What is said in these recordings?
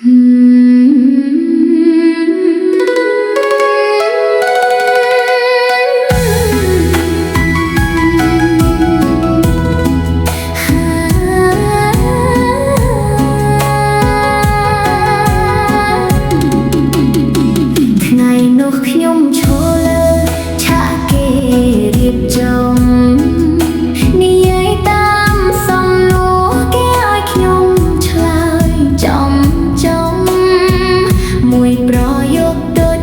ខ្ញុំឈរលើឆាកគេរៀបចំនិយាយតាមសំណួរគេឲ្យខ្ញុំឆ្លើយចំមួយប្រយោគដូច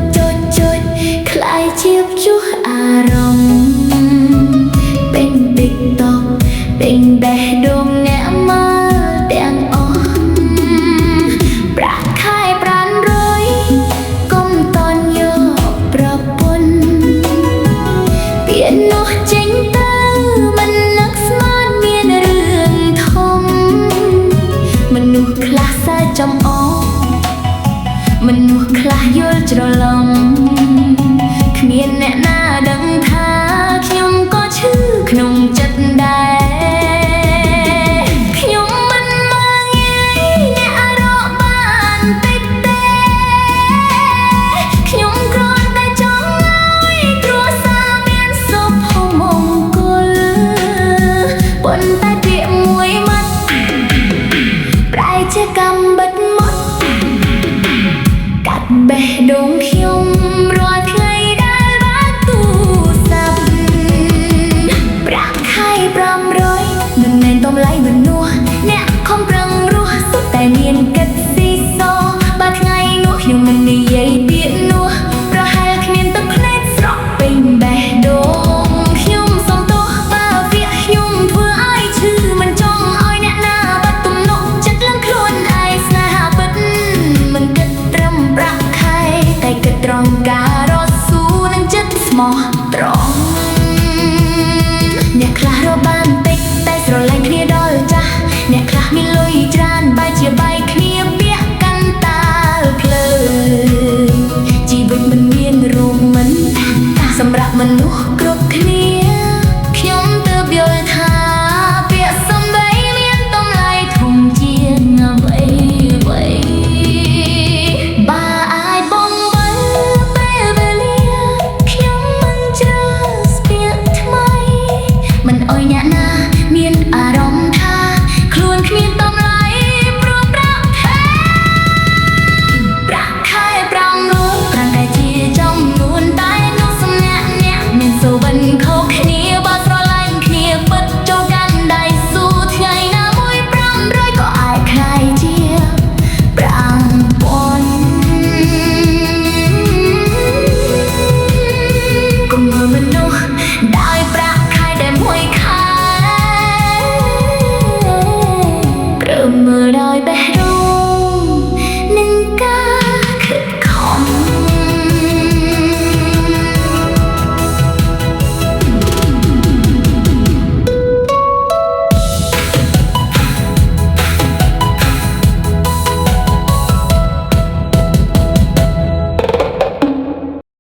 คล้ายជាព្យុះអារម្មណ៍ពេញ TikTok ពេញបេះដូងអ្នកមើលទាំងអស់ប្រាក់ខែប្រាន់រយគុំតន់យកប្រពន្ធពាក្យនោះចេញទៅមិននឹកស្មានមានរឿងធំមនុស្សខ្លះសើចចំអកមនុស្សខ្លះយល់ច្រឡំគ្មានអ្នកណាដឹងថាខ្ញុំក៏ឈឺក្នុងចិត្តដែរខ្ញុំមិនមើលងាយអ្នករកបានតិចទេខ្ញុំគ្រាន់តែចង់ឲ្យគ្រួសារមានសុភមង្គលប៉ុន្តែពាក្យមួយម៉ាត់ប្រែជាកំបិតមុតកាត់បេះដូងខ្ញុំរាល់ថ្ងៃដែលបើកទូរស័ព្ទប្រាក់ខែ500មិនមែនតម្លៃមនុស្សអ្នកខំប្រឹងរស់សុទ្ធតែមានកិត្តស៊ីសបើថ្ងៃនោះខ្ញុំមិននិយាយពាក្យនោះប្រហែលគ្មានទឹកភ្នែកស្រក់ពេញបេះដូងខ្ញុំសុំទោសបើពាក្យខ្ញុំធ្វើឲ្យឈឺមិនចង់ឲ្យអ្នកណាបាត់ទំនុកចិត្តលើខ្លួនឯងស្នេហាពិតមិនគិតត្រឹមប្រាក់ខែតែគិតត្រង់ការ